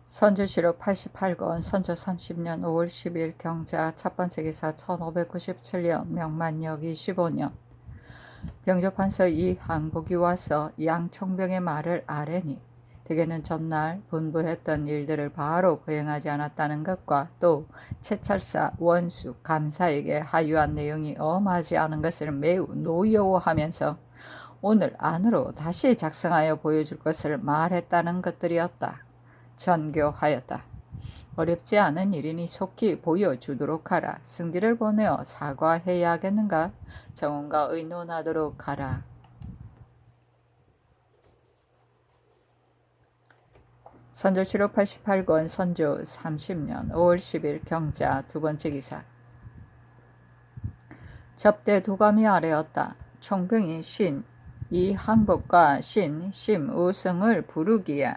선조실록 88권 선조 30년 5월 10일 경자 첫번째 기사 1597년 명만역 25년 병조판서 이항복이 와서 양총병의 말을 아뢰니 대개는 전날 분부했던 일들을 바로 거행하지 않았다는 것과 또 채찰사 원수 감사에게 하유한 내용이 엄하지 않은 것을 매우 노여워하면서 오늘 안으로 다시 작성하여 보여줄 것을 말했다는 것들이었다. 전교하였다. 어렵지 않은 일이니 속히 보여주도록 하라. 승지를 보내어 사과해야겠는가? 정원과 의논하도록 하라. 선조실록 88권 선조 30년 5월 10일 경자 두번째 기사 접대 도감이 아래었다. 총병이 신 이항복과 신 심우승을 부르기에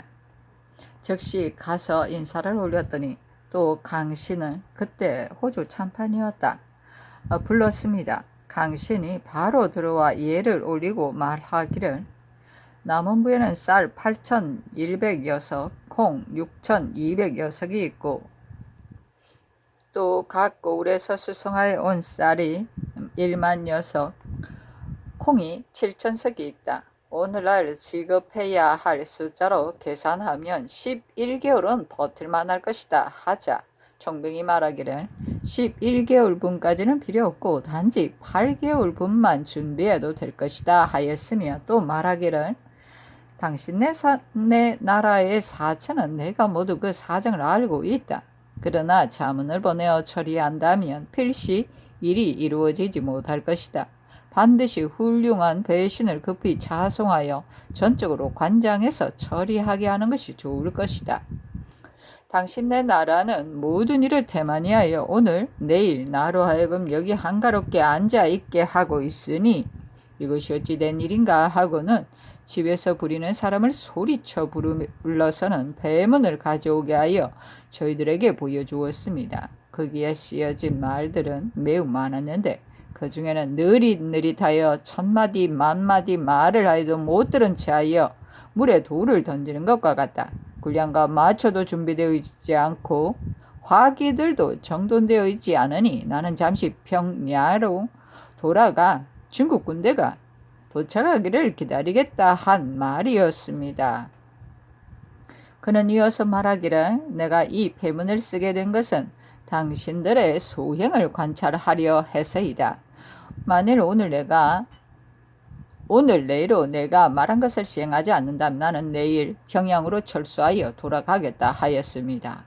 즉시 가서 인사를 올렸더니 또 강신을 그때 호주 참판이었다. 불렀습니다. 강신이 바로 들어와 예를 올리고 말하기를 남원부에는 쌀 8,100여석, 콩 6,200여석이 있고 또 각 고을에서 수송하여 온 쌀이 10,000여석, 콩이 7,000석이 있다. 오늘날 지급해야 할 숫자로 계산하면 11개월은 버틸만 할 것이다 하자 총병이 말하기를 11개월 분까지는 필요 없고 단지 8개월 분만 준비해도 될 것이다 하였으며 또 말하기를 당신네 나라의 사처는 내가 모두 그 사정을 알고 있다. 그러나 자문을 보내어 처리한다면 필시 일이 이루어지지 못할 것이다. 반드시 훌륭한 배신을 급히 자송하여 전적으로 관장해서 처리하게 하는 것이 좋을 것이다. 당신네 나라는 모든 일을 태만히하여 오늘 내일 나로 하여금 여기 한가롭게 앉아있게 하고 있으니 이것이 어찌 된 일인가 하고는 집에서 부리는 사람을 소리쳐 불러서는 배문을 가져오게 하여 저희들에게 보여주었습니다. 거기에 쓰여진 말들은 매우 많았는데 그 중에는 느릿느릿하여 1000마디 만마디 말을 하여도 못 들은 채 하여 물에 돌을 던지는 것과 같다. 군량과 마초도 준비되어 있지 않고 화기들도 정돈되어 있지 않으니 나는 잠시 평야로 돌아가 중국 군대가 도착하기를 기다리겠다 한 말이었습니다. 그는 이어서 말하기를 내가 이 패문을 쓰게 된 것은 당신들의 소행을 관찰하려 해서이다. 만일 오늘 내로 내가 말한 것을 시행하지 않는다면 나는 내일 평양으로 철수하여 돌아가겠다 하였습니다.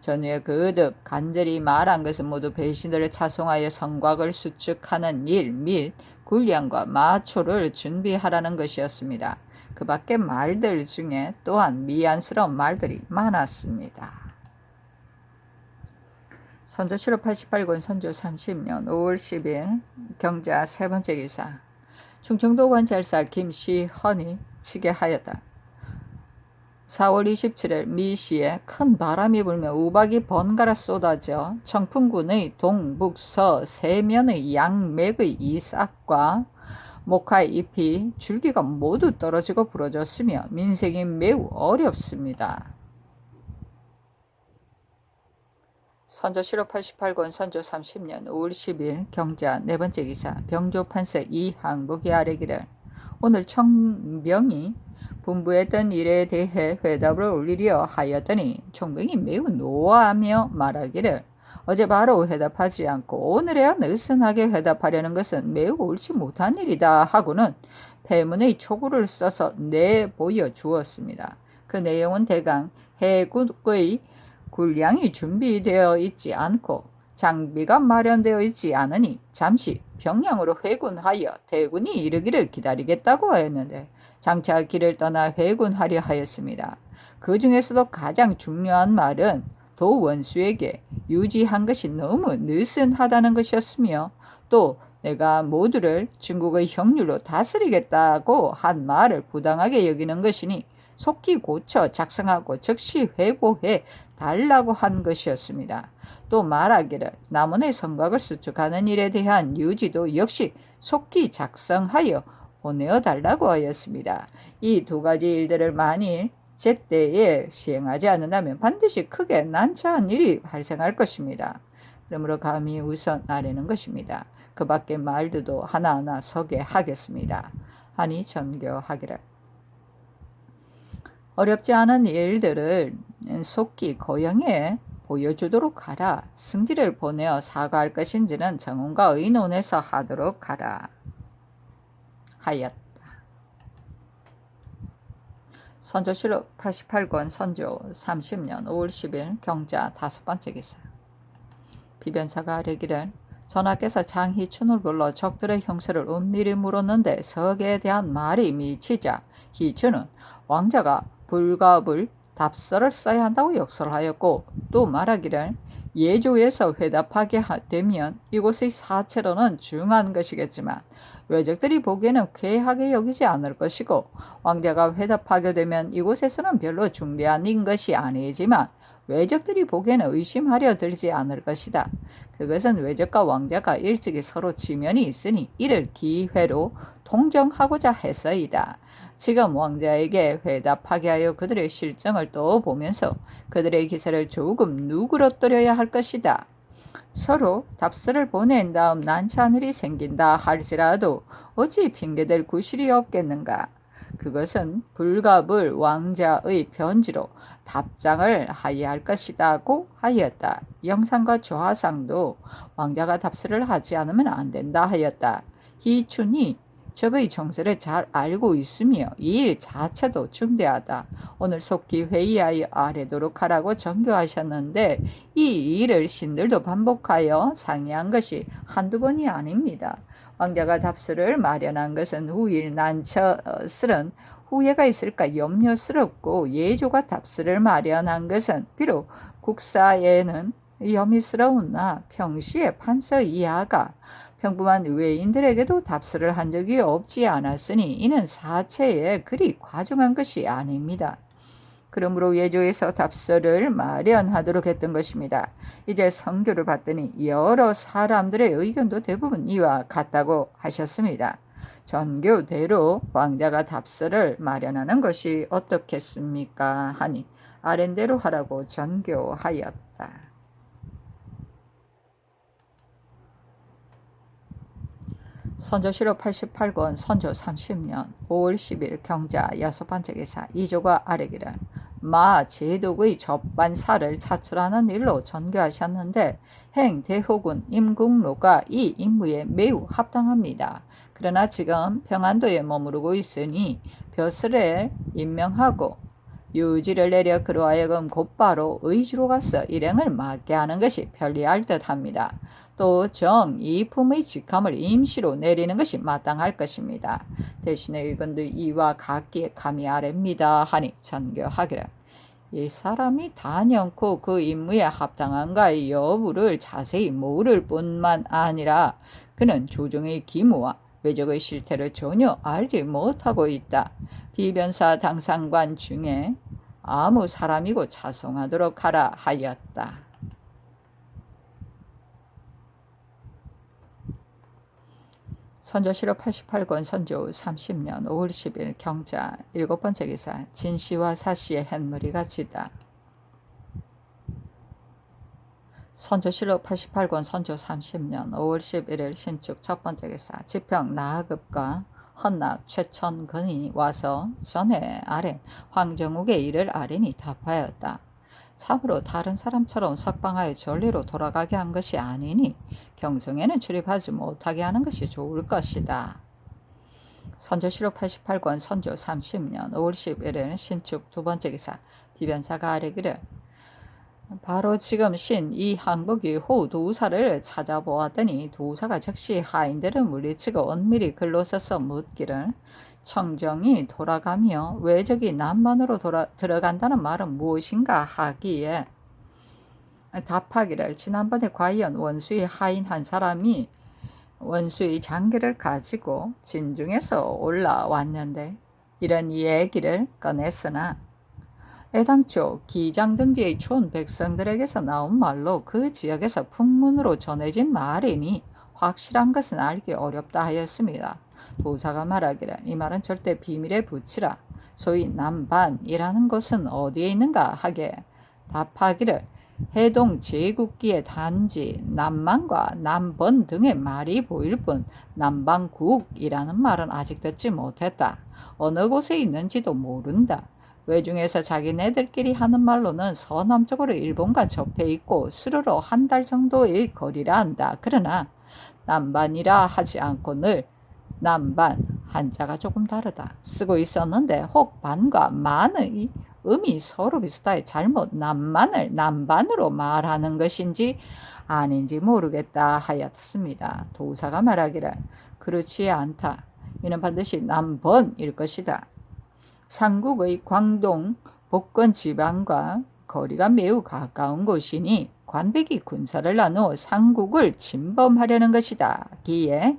전후에 거듭 간절히 말한 것은 모두 배신을 차송하여 성곽을 수축하는 일 및 군량과 마초를 준비하라는 것이었습니다. 그 밖의 말들 중에 또한 미안스러운 말들이 많았습니다. 선조실록 88권 선조 30년 5월 10일 경자 세번째 기사 충청도 관찰사 김시헌이 치게 하였다. 4월 27일 미시에 큰 바람이 불며 우박이 번갈아 쏟아져 청풍군의 동북서 세면의 양맥의 이삭과 목화의 잎이 줄기가 모두 떨어지고 부러졌으며 민생이 매우 어렵습니다. 선조실록 88권 선조 30년 5월 10일 경자 네번째 기사 병조판서 이항복이 아뢰기를 오늘 총병이 분부했던 일에 대해 회답을 올리려 하였더니 총병이 매우 노하며 말하기를 어제 바로 회답하지 않고 오늘에야 느슨하게 회답하려는 것은 매우 옳지 못한 일이다 하고는 패문의 초구를 써서 내보여 주었습니다. 그 내용은 대강 해국의 군량이 준비되어 있지 않고 장비가 마련되어 있지 않으니 잠시 평양으로 회군하여 대군이 이르기를 기다리겠다고 하였는데 장차 길을 떠나 회군하려 하였습니다. 그 중에서도 가장 중요한 말은 도원수에게 유지한 것이 너무 느슨하다는 것이었으며 또 내가 모두를 중국의 형률로 다스리겠다고 한 말을 부당하게 여기는 것이니 속히 고쳐 작성하고 즉시 회고해 달라고 한 것이었습니다. 또 말하기를 남원의 성곽을 수축하는 일에 대한 유지도 역시 속히 작성하여 보내어 달라고 하였습니다. 이 두 가지 일들을 만일 제때에 시행하지 않는다면 반드시 크게 난처한 일이 발생할 것입니다. 그러므로 감히 우선 아뢰는 것입니다. 그 밖의 말들도 하나하나 서게 하겠습니다. 하니 전교하기를. 어렵지 않은 일들을 속히 고영에 보여주도록 하라. 승지를 보내어 사과할 것인지는 정원과 의논해서 하도록 하라 하였다. 선조실록 88권 선조 30년 5월 10일 경자 5번째 기사. 비변사가 아뢰기를 전하께서 장희춘을 불러 적들의 형세를 은밀히 물었는데 석에 대한 말이 미치자 희춘은 왕자가 불갑을 답서를 써야 한다고 역설하였고 또 말하기를 예조에서 회답하게 되면 이곳의 사체로는 중한 것이겠지만 외적들이 보기에는 괴하게 여기지 않을 것이고 왕자가 회답하게 되면 이곳에서는 별로 중대한 것이 아니지만 외적들이 보기에는 의심하려 들지 않을 것이다. 그것은 외적과 왕자가 일찍이 서로 지면이 있으니 이를 기회로 통정하고자 해서이다. 지금 왕자에게 회답하게 하여 그들의 실정을 또 보면서 그들의 기세를 조금 누그러뜨려야 할 것이다. 서로 답서를 보낸 다음 난처한 일이 생긴다 할지라도 어찌 핑계댈 구실이 없겠는가. 그것은 불갑을 왕자의 편지로 답장을 하여야 할 것이다고 하였다. 영상과 조화상도 왕자가 답서를 하지 않으면 안 된다 하였다. 희춘이 적의 정세를 잘 알고 있으며 이 일 자체도 중대하다. 오늘 속히 회의하여 아뢰도록 하라고 전교하셨는데 이 일을 신들도 반복하여 상의한 것이 한두 번이 아닙니다. 왕자가 답서를 마련한 것은 후일 난처스런 후회가 있을까 염려스럽고 예조가 답서를 마련한 것은 비록 국사에는 염이스러우나 평시에 판서 이하가 평범한 외인들에게도 답서를 한 적이 없지 않았으니 이는 사체에 그리 과중한 것이 아닙니다. 그러므로 예조에서 답서를 마련하도록 했던 것입니다. 이제 성교를 봤더니 여러 사람들의 의견도 대부분 이와 같다고 하셨습니다. 전교대로 왕자가 답서를 마련하는 것이 어떻겠습니까? 하니 아랜대로 하라고 전교하였다. 선조실록 88권 선조 30년 5월 10일 경자 6번째 기사. 이조가 아뢰기를 마 제독의 접반사를 차출하는 일로 전교하셨는데 행 대호군 임국로가 이 임무에 매우 합당합니다. 그러나 지금 평안도에 머무르고 있으니 벼슬에 임명하고 유지를 내려 그로 하여금 곧바로 의주로 가서 일행을 맡게 하는 것이 편리할 듯합니다. 또 정이품의 직함을 임시로 내리는 것이 마땅할 것입니다. 대신에 의건도 이와 같기에 감히 아뢰입니다 하니 전교하기를 이 사람이 단연코 그 임무에 합당한가의 여부를 자세히 모를 뿐만 아니라 그는 조정의 기무와 외적의 실태를 전혀 알지 못하고 있다. 비변사 당상관 중에 아무 사람이고 자송하도록 하라 하였다. 선조실록 88권 선조 30년 5월 10일 경자 7번째 기사. 진씨와 사씨의 햇물이 같이다. 선조실록 88권 선조 30년 5월 11일 신축 첫번째 기사. 지평 나하급과 헌납 최천근이 와서 전에 아랜 황정욱의 일을 아뢰니 답하였다. 참으로 다른 사람처럼 석방하여 전리로 돌아가게 한 것이 아니니 경성에는 출입하지 못하게 하는 것이 좋을 것이다. 선조실록 88권 선조 30년 5월 11일 신축 두번째 기사. 비변사가 아뢰기를 바로 지금 신 이 항복이 호 도사를 찾아보았더니 도사가 즉시 하인들을 물리치고 은밀히 글로 써서 묻기를 청정이 돌아가며 외적이 남만으로 들어간다는 말은 무엇인가 하기에 답하기를 지난번에 과연 원수의 하인 한 사람이 원수의 장계를 가지고 진중에서 올라왔는데 이런 얘기를 꺼냈으나 애당초 기장등지의 촌 백성들에게서 나온 말로 그 지역에서 풍문으로 전해진 말이니 확실한 것은 알기 어렵다 하였습니다. 도사가 말하기를 이 말은 절대 비밀에 붙이라. 소위 남반이라는 곳은 어디에 있는가 하게 답하기를 해동 제국기의 단지 남만과 남번 등의 말이 보일 뿐 남반국이라는 말은 아직 듣지 못했다. 어느 곳에 있는지도 모른다. 외중에서 자기네들끼리 하는 말로는 서남쪽으로 일본과 접해 있고 수로로 한 달 정도의 거리라 한다. 그러나 남반이라 하지 않고 늘 남반, 한자가 조금 다르다 쓰고 있었는데 혹 반과 만의 음이 서로 비슷하여 잘못 남만을 남반으로 말하는 것인지 아닌지 모르겠다 하였습니다. 도사가 말하기를 그렇지 않다. 이는 반드시 남번일 것이다. 삼국의 광동, 복건 지방과 거리가 매우 가까운 곳이니 관백이 군사를 나누어 삼국을 침범하려는 것이다. 기에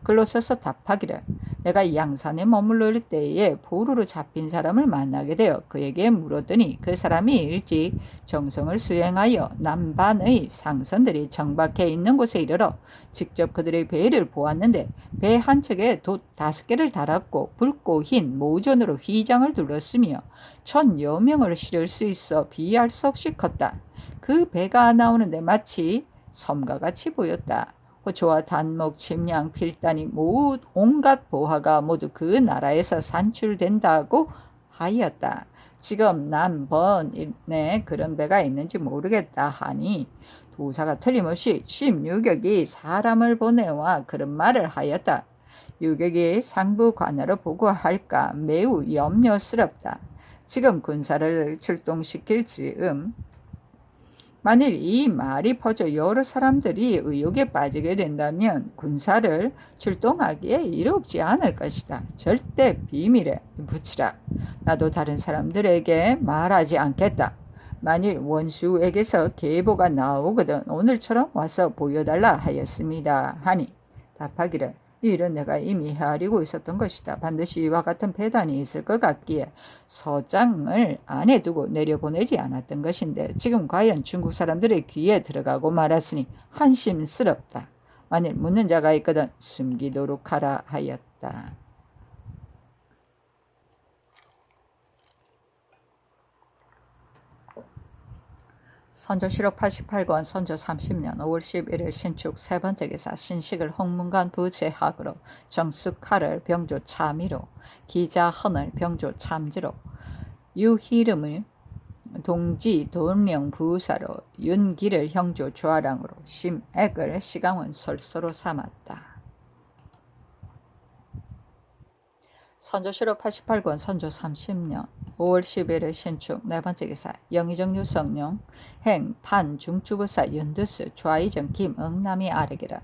글로 써서 답하기를 내가 양산에 머무를 때에 보루로 잡힌 사람을 만나게 되어 그에게 물었더니 그 사람이 일찍 정성을 수행하여 남반의 상선들이 정박해 있는 곳에 이르러 직접 그들의 배를 보았는데 배 한 척에 돛 5개를 달았고 붉고 흰 모전으로 휘장을 둘렀으며 1000여 명을 실을 수 있어 비할 수 없이 컸다. 그 배가 나오는데 마치 섬과 같이 보였다. 호초와 단목, 침량, 필단이 모두 온갖 보화가 모두 그 나라에서 산출된다고 하였다. 지금 남번에 그런 배가 있는지 모르겠다 하니 도사가 틀림없이 16격이 사람을 보내와 그런 말을 하였다. 유격이 상부 관하로 보고할까 매우 염려스럽다. 지금 군사를 출동시킬 즈음 만일 이 말이 퍼져 여러 사람들이 의혹에 빠지게 된다면 군사를 출동하기에 이롭지 않을 것이다. 절대 비밀에 붙이라. 나도 다른 사람들에게 말하지 않겠다. 만일 원수에게서 계보가 나오거든 오늘처럼 와서 보여달라 하였습니다. 하니 답하기를 이 일은 내가 이미 헤아리고 있었던 것이다. 반드시 이와 같은 배단이 있을 것 같기에 서장을 안에 두고 내려보내지 않았던 것인데 지금 과연 중국 사람들의 귀에 들어가고 말았으니 한심스럽다. 만일 묻는 자가 있거든 숨기도록 하라 하였다. 선조실록 88권 선조 30년 5월 11일 신축 세 번째 기사 신식을 홍문관 부제학으로 정숙하를 병조 참의로 기자헌을 병조 참지로 유희름을 동지 돈령 부사로 윤기를 형조 좌랑으로 심액을 시강원 설서로 삼았다. 선조실록 88권 선조 30년 5월 11일 신축 네 번째 기사 영의정 유성룡 행 판중추부사 윤두스 좌의정 김응남이 아뢰기라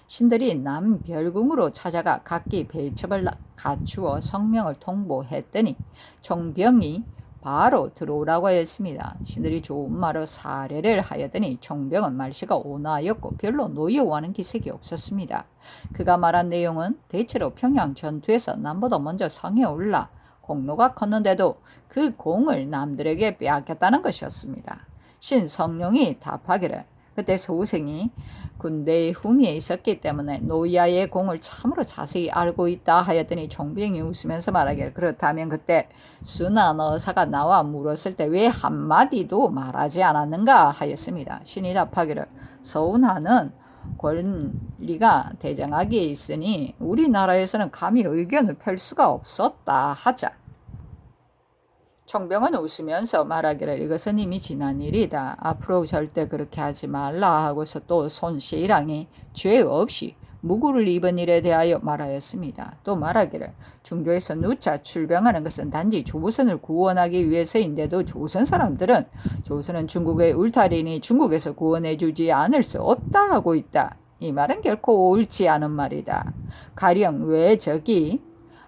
신들이 남별궁으로 찾아가 각기 배첩을 갖추어 성명을 통보했더니 총병이 바로 들어오라고 하였습니다. 신들이 좋은 말로 사례를 하였더니 총병은 말씨가 온화하였고 별로 노여워하는 기색이 없었습니다. 그가 말한 내용은 대체로 평양 전투에서 남보다 먼저 성에 올라 공로가 컸는데도 그 공을 남들에게 빼앗겼다는 것이었습니다. 신성룡이 답하기를 그때 소우생이 군대의 후미에 있었기 때문에 노야의 공을 참으로 자세히 알고 있다 하였더니 총병이 웃으면서 말하기를 그렇다면 그때 순한 어사가 나와 물었을 때 왜 한마디도 말하지 않았는가 하였습니다. 신이 답하기를 서운하는 권리가 대장하기에 있으니 우리나라에서는 감히 의견을 펼 수가 없었다 하자. 총병은 웃으면서 말하기를 이것은 이미 지난 일이다. 앞으로 절대 그렇게 하지 말라 하고서 또 손시랑이 죄 없이 무구를 입은 일에 대하여 말하였습니다. 또 말하기를 중조에서 누차 출병하는 것은 단지 조선을 구원하기 위해서인데도 조선 사람들은 조선은 중국의 울타리니 중국에서 구원해 주지 않을 수 없다 하고 있다. 이 말은 결코 옳지 않은 말이다. 가령 왜 저기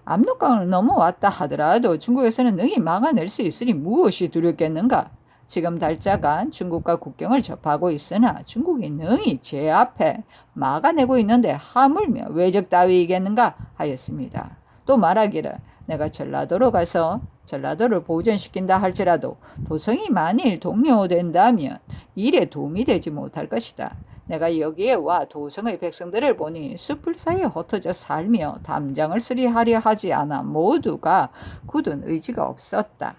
압록강을 넘어왔다 하더라도 중국에서는 능히 막아낼 수 있으니 무엇이 두렵겠는가? 지금 달자가 중국과 국경을 접하고 있으나 중국이 능히 제 앞에 막아내고 있는데 하물며 왜적 따위이겠는가 하였습니다. 또 말하기를 내가 전라도로 가서 전라도를 보전시킨다 할지라도 도성이 만일 동요된다면 일에 도움이 되지 못할 것이다. 내가 여기에 와 도성의 백성들을 보니 숲을 사이에 흩어져 살며 담장을 수리하려 하지 않아 모두가 굳은 의지가 없었다.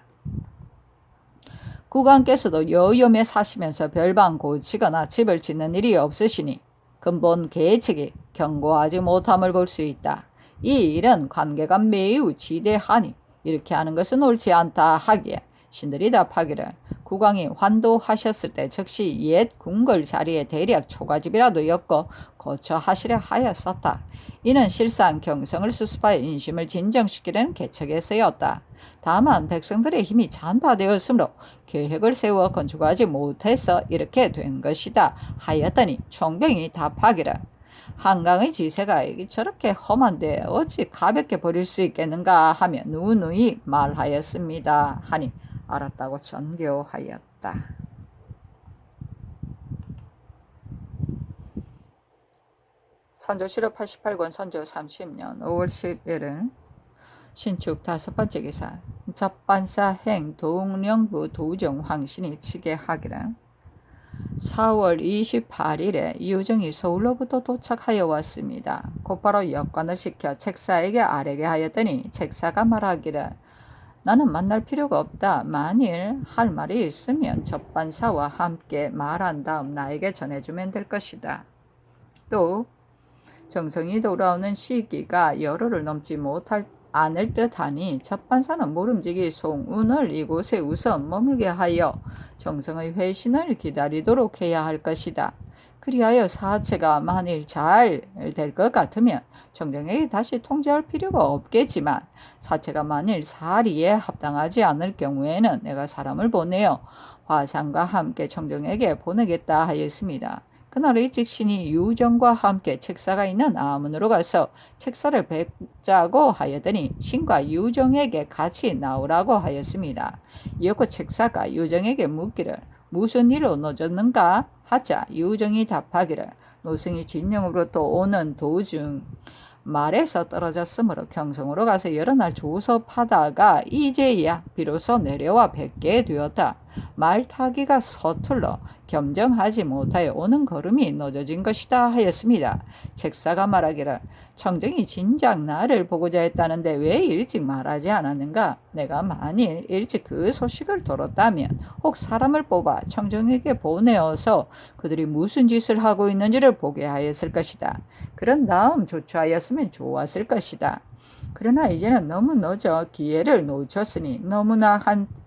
국왕께서도 여염에 사시면서 별방 고치거나 집을 짓는 일이 없으시니 근본 계책이 견고하지 못함을 볼 수 있다. 이 일은 관계가 매우 지대하니 이렇게 하는 것은 옳지 않다 하기에 신들이 답하기를 국왕이 환도하셨을 때 즉시 옛 궁궐 자리에 대략 초가집이라도 엮어 거처하시려 하였었다. 이는 실상 경성을 수습하여 인심을 진정시키려는 계책에서였다. 다만 백성들의 힘이 잔파되었으므로 계획을 세워 건축하지 못해서 이렇게 된 것이다 하였더니 총병이 답하기를 한강의 지세가 저렇게 험한데 어찌 가볍게 버릴 수 있겠는가 하며 누누이 말하였습니다 하니 알았다고 전교하였다. 선조실록 88권 선조 30년 5월 10일은 신축 5번째 기사 접반사 행 동령부 도정 황신이 치게 하기를 4월 28일에 이유정이 서울로부터 도착하여 왔습니다. 곧바로 역관을 시켜 책사에게 아뢰게 하였더니 책사가 말하기를 나는 만날 필요가 없다. 만일 할 말이 있으면 접반사와 함께 말한 다음 나에게 전해주면 될 것이다. 또 정성이 돌아오는 시기가 열흘을 넘지 못할 않을 듯하니 접반사는 모름지기 송운을 이곳에 우선 머물게 하여 정성의 회신을 기다리도록 해야 할 것이다. 그리하여 사체가 만일 잘 될 것 같으면 정정에게 다시 통지할 필요가 없겠지만 사체가 만일 사리에 합당하지 않을 경우에는 내가 사람을 보내어 화상과 함께 정정에게 보내겠다 하였습니다. 그날 일찍 신이 유정과 함께 책사가 있는 아문으로 가서 책사를 뵙자고 하였더니 신과 유정에게 같이 나오라고 하였습니다. 이었고 책사가 유정에게 묻기를 무슨 일로 늦었는가 하자 유정이 답하기를 노승이 진영으로부터 오는 도중 말에서 떨어졌으므로 경성으로 가서 여러 날 조섭하다가 이제야 비로소 내려와 뵙게 되었다. 말 타기가 서툴러 겸정하지 못하여 오는 걸음이 늦어진 것이다 하였습니다. 책사가 말하기를 청정이 진작 나를 보고자 했다는데 왜 일찍 말하지 않았는가? 내가 만일 일찍 그 소식을 들었다면 혹 사람을 뽑아 청정에게 보내어서 그들이 무슨 짓을 하고 있는지를 보게 하였을 것이다. 그런 다음 조처하였으면 좋았을 것이다. 그러나 이제는 너무 늦어 기회를 놓쳤으니 너무나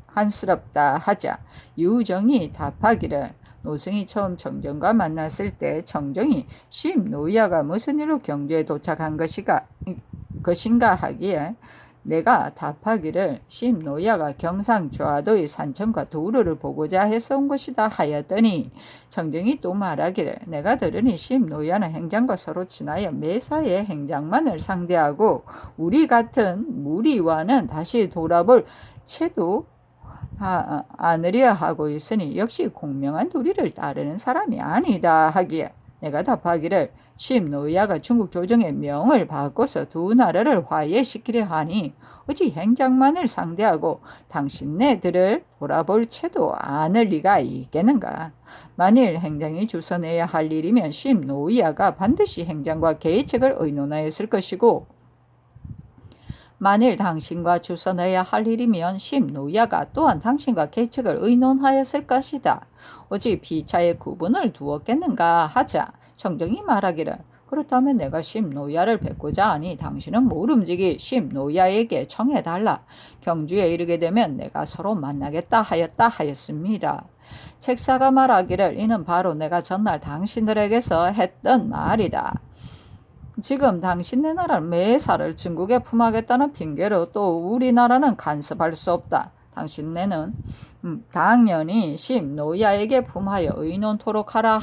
한스럽다 하자 유정이 답하기를 노승이 처음 정정과 만났을 때 정정이 심노야가 무슨 일로 경주에 도착한 것인가 하기에 내가 답하기를 심노야가 경상 좌도의 산천과 도루를 보고자 해서 온 것이다 하였더니 정정이 또 말하기를 내가 들으니 심노야는 행장과 서로 친하여 매사에 행장만을 상대하고 우리 같은 무리와는 다시 돌아볼 채도 않으려 하고 있으니 역시 공명한 도리를 따르는 사람이 아니다 하기에 내가 답하기를 심노야가 중국 조정의 명을 바꿔서 두 나라를 화해시키려 하니 어찌 행장만을 상대하고 당신네들을 돌아볼 채도 않을 리가 있겠는가. 만일 행장이 주선해야 할 일이면 심노야가 반드시 행장과 계책을 의논하였을 것이고 만일 당신과 주선해야 할 일이면 심노야가 또한 당신과 계책을 의논하였을 것이다. 어찌 비차의 구분을 두었겠는가 하자 정정이 말하기를 그렇다면 내가 심노야를 뵙고자 하니 당신은 모름지기 심노야에게 청해달라. 경주에 이르게 되면 내가 서로 만나겠다 하였습니다. 책사가 말하기를 이는 바로 내가 전날 당신들에게서 했던 말이다. 지금 당신네 나라는 매사를 중국에 품하겠다는 핑계로 또 우리나라는 간섭할 수 없다. 당신네는 당연히 심노야에게 품하여 의논토록 하라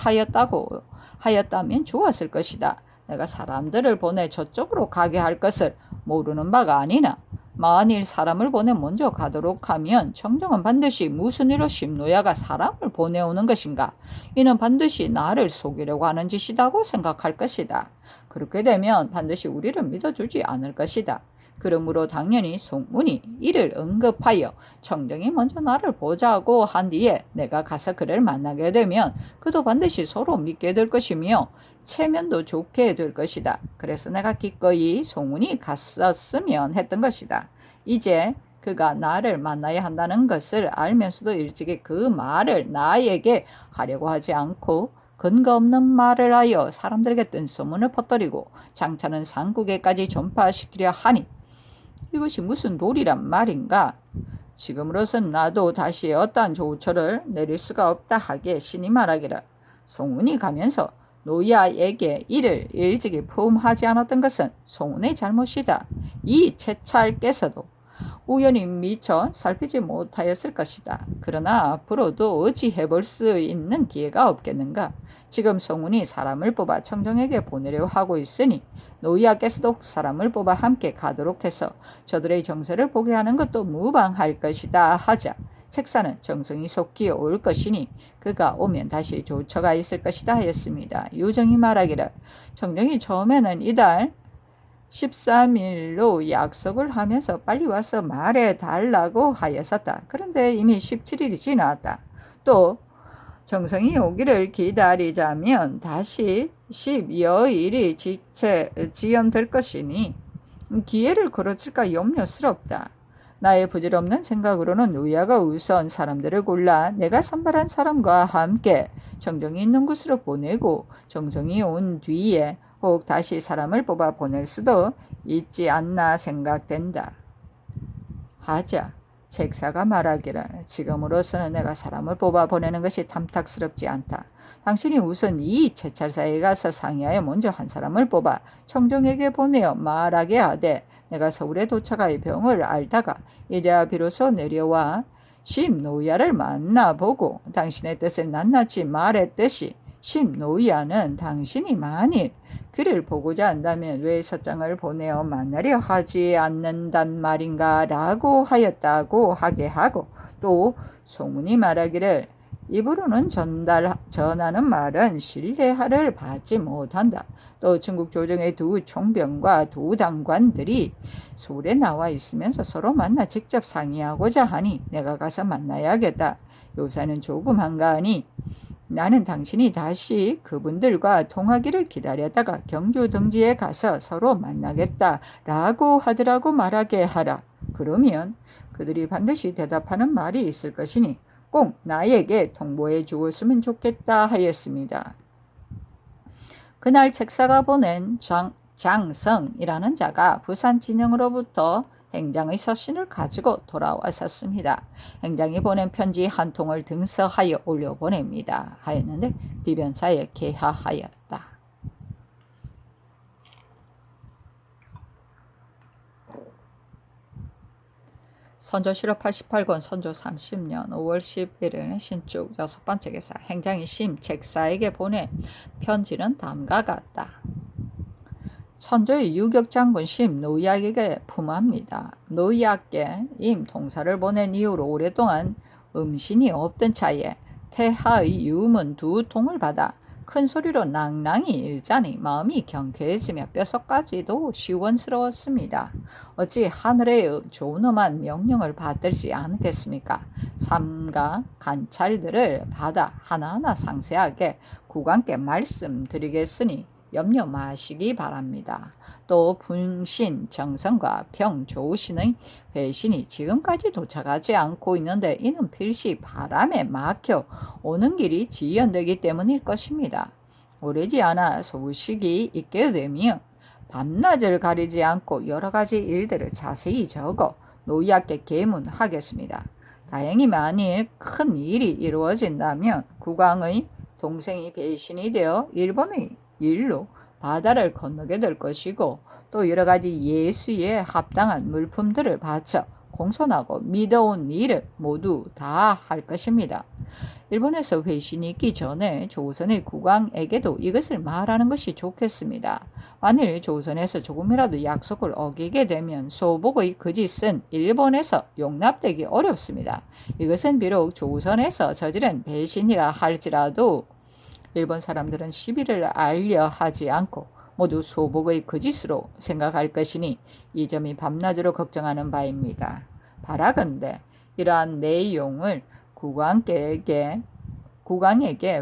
하였다면 좋았을 것이다. 내가 사람들을 보내 저쪽으로 가게 할 것을 모르는 바가 아니나 만일 사람을 보내 먼저 가도록 하면 청정은 반드시 무슨 일로 심노야가 사람을 보내오는 것인가? 이는 반드시 나를 속이려고 하는 짓이라고 생각할 것이다. 그렇게 되면 반드시 우리를 믿어주지 않을 것이다. 그러므로 당연히 송문이 이를 언급하여 청정이 먼저 나를 보자고 한 뒤에 내가 가서 그를 만나게 되면 그도 반드시 서로 믿게 될 것이며 체면도 좋게 될 것이다. 그래서 내가 기꺼이 송문이 갔었으면 했던 것이다. 이제 그가 나를 만나야 한다는 것을 알면서도 일찍이 그 말을 나에게 하려고 하지 않고 근거 없는 말을 하여 사람들에게 뜬 소문을 퍼뜨리고 장차는 상국에까지 전파시키려 하니 이것이 무슨 도리란 말인가? 지금으로선 나도 다시 어떠한 조처를 내릴 수가 없다 하기에 신이 말하기를 송은이 가면서 노야에게 이를 일찍이 포함하지 않았던 것은 송은의 잘못이다. 이 채찰께서도 우연히 미처 살피지 못하였을 것이다. 그러나 앞으로도 어찌 해볼 수 있는 기회가 없겠는가? 지금 송은이 사람을 뽑아 청정에게 보내려 하고 있으니 노이아께서도 사람을 뽑아 함께 가도록 해서 저들의 정세를 보게 하는 것도 무방할 것이다 하자 책사는 정성이 속기 올 것이니 그가 오면 다시 조처가 있을 것이다 하였습니다. 유정이 말하기를 청정이 처음에는 이달 13일로 약속을 하면서 빨리 와서 말해 달라고 하였었다. 그런데 이미 17일이 지났다. 또 정성이 오기를 기다리자면 다시 10여일이 지연될 것이니 기회를 거르칠까 염려스럽다. 나의 부질없는 생각으로는 노야가 우선 사람들을 골라 내가 선발한 사람과 함께 정정이 있는 곳으로 보내고 정성이 온 뒤에 혹 다시 사람을 뽑아 보낼 수도 있지 않나 생각된다. 하자 책사가 말하기를 지금으로서는 내가 사람을 뽑아 보내는 것이 탐탁스럽지 않다. 당신이 우선 이 채찰사에 가서 상의하여 먼저 한 사람을 뽑아 청정에게 보내어 말하게 하되 내가 서울에 도착하여 병을 앓다가 이제야 비로소 내려와 심노야를 만나보고 당신의 뜻을 낱낱이 말했듯이 심노야는 당신이 만일 그를 보고자 한다면 왜 서장을 보내어 만나려 하지 않는단 말인가 라고 하였다고 하게 하고 또 송문이 말하기를 입으로는 전하는 말은 신뢰를 받지 못한다. 또 중국 조정의 두 총병과 두 당관들이 서울에 나와 있으면서 서로 만나 직접 상의하고자 하니 내가 가서 만나야겠다. 요사는 조금 한가하니 나는 당신이 다시 그분들과 통하기를 기다렸다가 경주 등지에 가서 서로 만나겠다라고 하더라고 말하게 하라. 그러면 그들이 반드시 대답하는 말이 있을 것이니 꼭 나에게 통보해 주었으면 좋겠다 하였습니다. 그날 책사가 보낸 장성이라는 자가 부산 진영으로부터 행장의 서신을 가지고 돌아왔었습니다. 행장이 보낸 편지 한 통을 등서하여 올려보냅니다. 하였는데 비변사에 게하하였다. 선조실록 88권 선조 30년 5월 11일 신축 6번째 기사 행장이 심 책사에게 보낸 편지는 다음과 같다. 천조의 유격장군 심 노이악에게 품합니다. 노이악께 임 동사를 보낸 이후로 오랫동안 음신이 없던 차에 태하의 유문 2통을 받아 큰 소리로 낭낭히 읽자니 마음이 경쾌해지며 뼛속까지도 시원스러웠습니다. 어찌 하늘의 존엄한 명령을 받들지 않겠습니까? 삼가 관찰들을 받아 하나하나 상세하게 국왕께 말씀드리겠으니 염려 마시기 바랍니다. 또 분신 정성과 평 좋으신의 배신이 지금까지 도착하지 않고 있는데 이는 필시 바람에 막혀 오는 길이 지연되기 때문일 것입니다. 오래지 않아 소식이 있게 되면 밤낮을 가리지 않고 여러 가지 일들을 자세히 적어 노이악께 계문하겠습니다. 다행히 만일 큰 일이 이루어진다면 국왕의 동생이 배신이 되어 일본의 일로 바다를 건너게 될 것이고 또 여러 가지 예수에 합당한 물품들을 바쳐 공손하고 믿어온 일을 모두 다 할 것입니다. 일본에서 회신이 있기 전에 조선의 국왕에게도 이것을 말하는 것이 좋겠습니다. 만일 조선에서 조금이라도 약속을 어기게 되면 소복의 거짓은 일본에서 용납되기 어렵습니다. 이것은 비록 조선에서 저지른 배신이라 할지라도 일본 사람들은 시비를 알려 하지 않고 모두 소복의 거짓으로 생각할 것이니 이 점이 밤낮으로 걱정하는 바입니다. 바라건대 이러한 내용을 국왕에게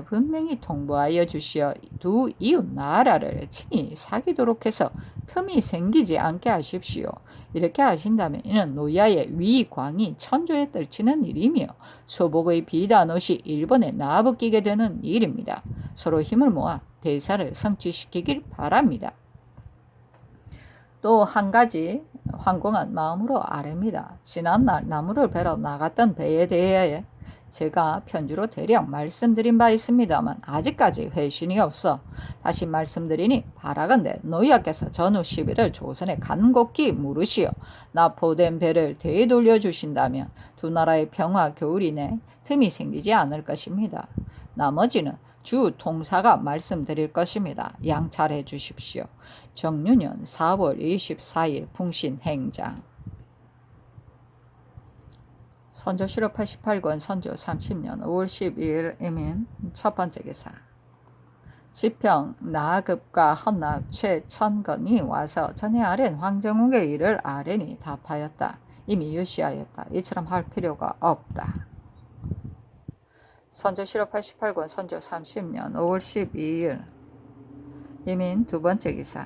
분명히 통보하여 주시어 두 이웃 나라를 친히 사귀도록 해서 틈이 생기지 않게 하십시오. 이렇게 하신다면 이는 노야의 위광이 천조에 떨치는 일이며 소복의 비단 옷이 일본에 나부끼게 되는 일입니다. 서로 힘을 모아 대사를 성취시키길 바랍니다. 또 한 가지 황공한 마음으로 아뢰입니다. 지난날 나무를 베러 나갔던 배에 대해 제가 편지로 대략 말씀드린 바 있습니다만 아직까지 회신이 없어 다시 말씀드리니 바라건대 노야께서 전후 시비를 조선에 간곡히 물으시어 납포된 배를 되돌려 주신다면 두 나라의 평화 교류 내 틈이 생기지 않을 것입니다. 나머지는 주 통사가 말씀드릴 것입니다. 양찰해 주십시오. 정유년 4월 24일 풍신행장. 선조실록 88권 선조 30년 5월 12일 이민 첫 번째 기사. 지평 나급과 헌납 최천건이 와서 전에 아랜 황정욱의 일을 아랜이 답하였다. 이미 유시하였다. 이처럼 할 필요가 없다. 선조실록 88권 선조 30년 5월 12일 이민 두 번째 기사.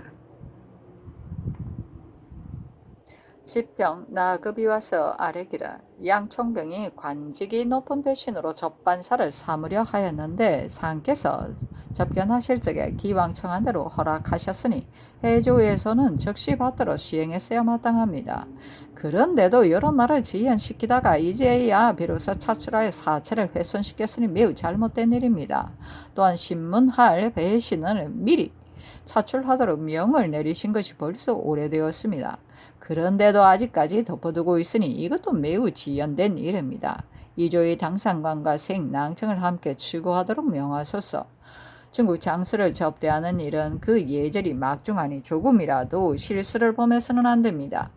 지평 나급이 와서 아뢰기라. 양총병이 관직이 높은 대신으로 접반사를 삼으려 하였는데 상께서 접견하실 적에 기왕 청한 대로 허락하셨으니 해조에서는 즉시 받들어 시행했어야 마땅합니다. 그런데도 여러 날을 지연시키다가 이제야 비로소 차출하여 사체를 훼손시켰으니 매우 잘못된 일입니다. 또한 신문할 배신을 미리 차출하도록 명을 내리신 것이 벌써 오래되었습니다. 그런데도 아직까지 덮어두고 있으니 이것도 매우 지연된 일입니다. 이조의 당상관과 생낭청을 함께 추구하도록 명하소서. 중국 장수를 접대하는 일은 그 예절이 막중하니 조금이라도 실수를 범해서는 안 됩니다.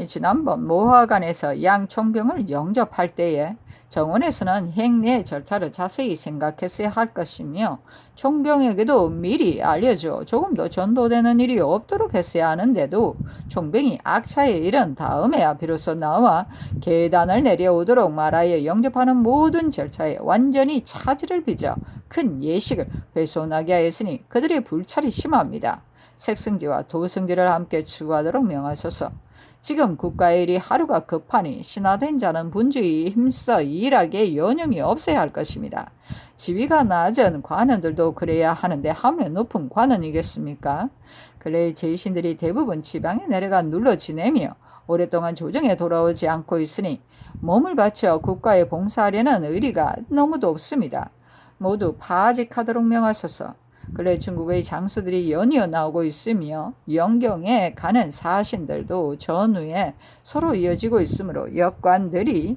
지난번 모화관에서 양총병을 영접할 때에 정원에서는 행례 절차를 자세히 생각했어야 할 것이며 총병에게도 미리 알려줘 조금 더 전도되는 일이 없도록 했어야 하는데도 총병이 악차에 이른 다음에야 비로소 나와 계단을 내려오도록 말하여 영접하는 모든 절차에 완전히 차질을 빚어 큰 예식을 훼손하게 하였으니 그들의 불찰이 심합니다. 색승지와 도승지를 함께 추구하도록 명하소서. 지금 국가의 일이 하루가 급하니 신하된 자는 분주히 힘써 일하기에 여념이 없어야 할 것입니다. 지위가 낮은 관원들도 그래야 하는데 하물며 높은 관원이겠습니까? 근래 제신들이 대부분 지방에 내려가 눌러 지내며 오랫동안 조정에 돌아오지 않고 있으니 몸을 바쳐 국가에 봉사하려는 의리가 너무도 없습니다. 모두 파직하도록 명하소서. 근래 중국의 장수들이 연이어 나오고 있으며 영경에 가는 사신들도 전후에 서로 이어지고 있으므로 역관들이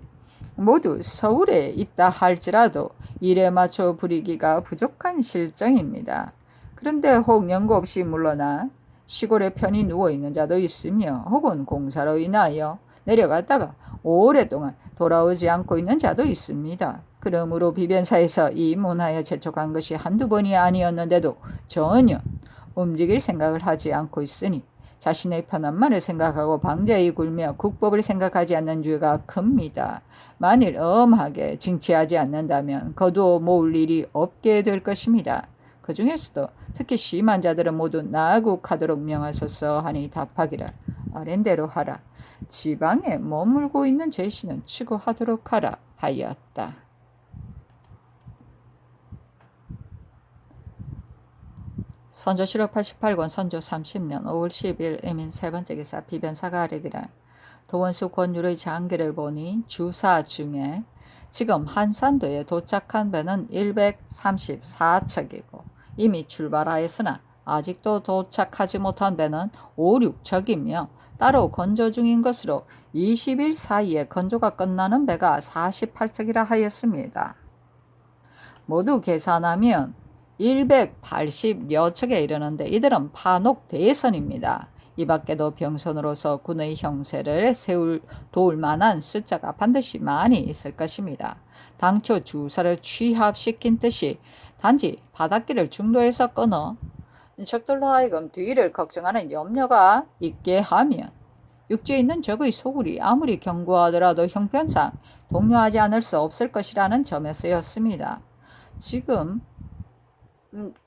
모두 서울에 있다 할지라도 일에 맞춰 부리기가 부족한 실정입니다. 그런데 혹 연고 없이 물러나 시골에 편히 누워있는 자도 있으며 혹은 공사로 인하여 내려갔다가 오랫동안 돌아오지 않고 있는 자도 있습니다. 그러므로 비변사에서 입문하여 재촉한 것이 한두 번이 아니었는데도 전혀 움직일 생각을 하지 않고 있으니 자신의 편안만을 생각하고 방자히 굴며 국법을 생각하지 않는 죄가 큽니다. 만일 엄하게 징치하지 않는다면 거두어 모을 일이 없게 될 것입니다. 그 중에서도 특히 심한 자들은 모두 나국하도록 명하소서 하니 답하기를 아랜대로 하라. 지방에 머물고 있는 제신은 추구하도록 하라 하였다. 선조실록 88권 선조 30년 5월 10일 이민 세 번째 기사. 비변사가 아뢰기를 도원수 권율의 장기를 보니 주사 중에 지금 한산도에 도착한 배는 134척이고 이미 출발하였으나 아직도 도착하지 못한 배는 5, 6척이며 따로 건조 중인 것으로 20일 사이에 건조가 끝나는 배가 48척이라 하였습니다. 모두 계산하면 180여 척에 이르는데 이들은 판옥 대선입니다. 이 밖에도 병선으로서 군의 형세를 도울 만한 숫자가 반드시 많이 있을 것입니다. 당초 주사를 취합시킨 뜻이 단지 바닷길을 중도에서 끊어 적들로 하여금 뒤를 걱정하는 염려가 있게 하면 육지에 있는 적의 소굴이 아무리 견고하더라도 형편상 동요하지 않을 수 없을 것이라는 점에서였습니다.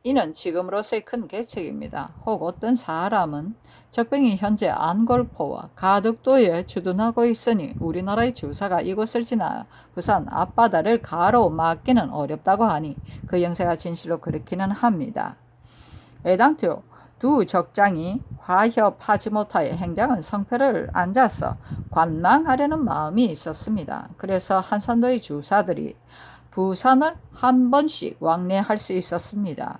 이는 지금으로서의 큰 계책입니다. 혹 어떤 사람은 적병이 현재 안골포와 가덕도에 주둔하고 있으니 우리나라의 주사가 이곳을 지나 부산 앞바다를 가로막기는 어렵다고 하니 그 영세가 진실로 그렇기는 합니다. 애당초 두 적장이 화협하지 못하여 행장은 성패를 앉아서 관망하려는 마음이 있었습니다. 그래서 한산도의 주사들이 부산을 한 번씩 왕래할 수 있었습니다.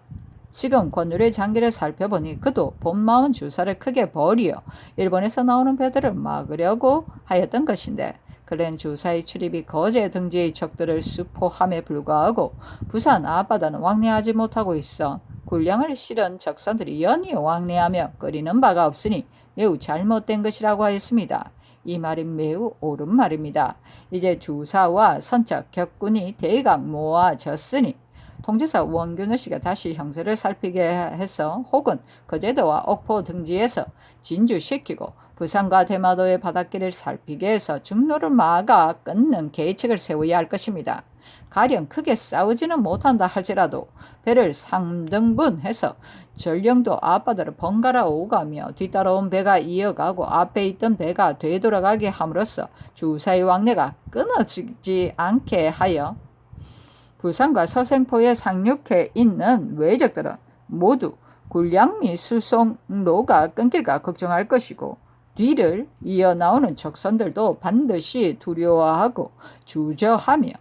지금 권율의 장기를 살펴보니 그도 본마은 주사를 크게 버리어 일본에서 나오는 배들을 막으려고 하였던 것인데 그런 주사의 출입이 거제 등지의 적들을 수포함에 불구하고 부산 앞바다는 왕래하지 못하고 있어 군량을 실은 적선들이 연이 왕래하며 끓이는 바가 없으니 매우 잘못된 것이라고 하였습니다. 이 말이 매우 옳은 말입니다. 이제 주사와 선척 격군이 대각 모아졌으니 통제사 원균의 씨가 다시 형세를 살피게 해서 혹은 거제도와 옥포 등지에서 진주시키고 부산과 대마도의 바닷길을 살피게 해서 중로를 막아 끊는 계책을 세워야 할 것입니다. 가령 크게 싸우지는 못한다 할지라도 배를 3등분해서 전령도 앞바다를 번갈아 오가며 뒤따라온 배가 이어가고 앞에 있던 배가 되돌아가게 함으로써 주사의 왕래가 끊어지지 않게 하여 부산과 서생포에 상륙해 있는 외적들은 모두 군량 및 수송로가 끊길까 걱정할 것이고 뒤를 이어 나오는 적선들도 반드시 두려워하고 주저하며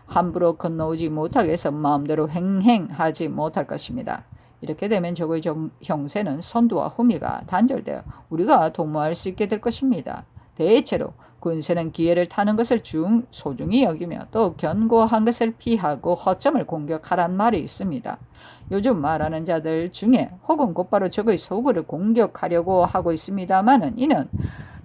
함부로 건너오지 못하게 해서 마음대로 행행하지 못할 것입니다. 이렇게 되면 적의 형세는 선두와 후미가 단절되어 우리가 도모할 수 있게 될 것입니다. 대체로 군세는 기회를 타는 것을 소중히 여기며 또 견고한 것을 피하고 허점을 공격하란 말이 있습니다. 요즘 말하는 자들 중에 혹은 곧바로 적의 소굴을 공격하려고 하고 있습니다마는 이는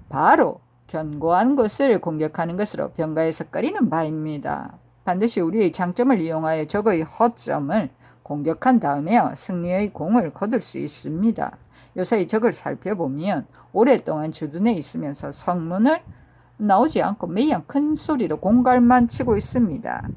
바로 견고한 것을 공격하는 것으로 병가에서 꺼리는 바입니다. 반드시 우리의 장점을 이용하여 적의 허점을 공격한 다음에야 승리의 공을 거둘 수 있습니다. 요새 적을 살펴보면 오랫동안 주둔해 있으면서 성문을 나오지 않고 매일 큰 소리로 공갈만 치고 있습니다.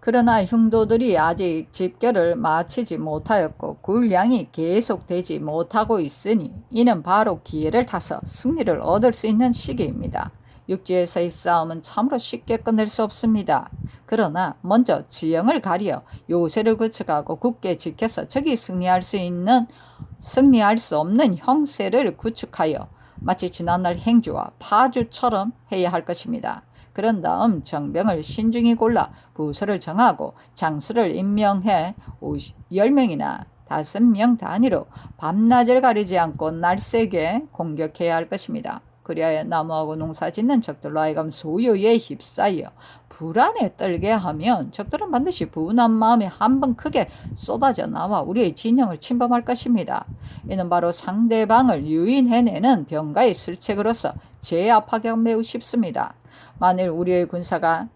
그러나 흉도들이 아직 집결을 마치지 못하였고 군량이 계속되지 못하고 있으니 이는 바로 기회를 타서 승리를 얻을 수 있는 시기입니다. 육지에서의 싸움은 참으로 쉽게 끝낼 수 없습니다. 그러나 먼저 지형을 가리어 요새를 구축하고 굳게 지켜서 적이 승리할 수 없는 형세를 구축하여 마치 지난날 행주와 파주처럼 해야 할 것입니다. 그런 다음 정병을 신중히 골라 부서를 정하고 장수를 임명해 10명이나 5명 단위로 밤낮을 가리지 않고 날새게 공격해야 할 것입니다. 그리하여 나무하고 농사 짓는 적들로 하여금 소요에 휩싸여 불안에 떨게 하면 적들은 반드시 분한 마음에 한번 크게 쏟아져 나와 우리의 진영을 침범할 것입니다. 이는 바로 상대방을 유인해내는 병가의 술책으로서 제압하기가 매우 쉽습니다. 만일 우리의 군사가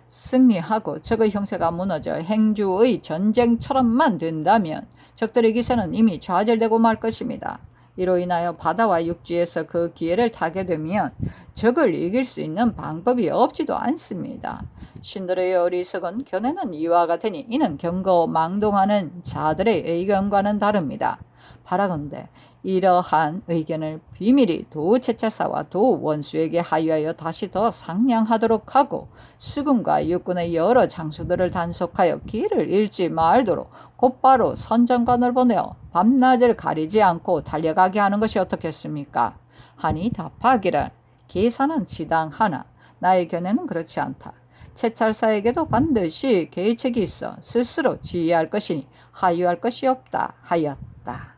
승리하고 적의 형세가 무너져 행주의 전쟁처럼만 된다면 적들의 기세는 이미 좌절되고 말 것입니다. 이로 인하여 바다와 육지에서 그 기회를 타게 되면 적을 이길 수 있는 방법이 없지도 않습니다. 신들의 어리석은 견해는 이와 같으니 이는 경거망동하는 자들의 의견과는 다릅니다. 바라건대 이러한 의견을 비밀히 도채찰사와 도원수에게 하유하여 다시 더 상냥하도록 하고 수군과 육군의 여러 장수들을 단속하여 길을 잃지 말도록 곧바로 선정관을 보내어 밤낮을 가리지 않고 달려가게 하는 것이 어떻겠습니까? 하니 답하기를 계산은 지당하나 나의 견해는 그렇지 않다. 채찰사에게도 반드시 계책이 있어 스스로 지휘할 것이니 하유할 것이 없다 하였다.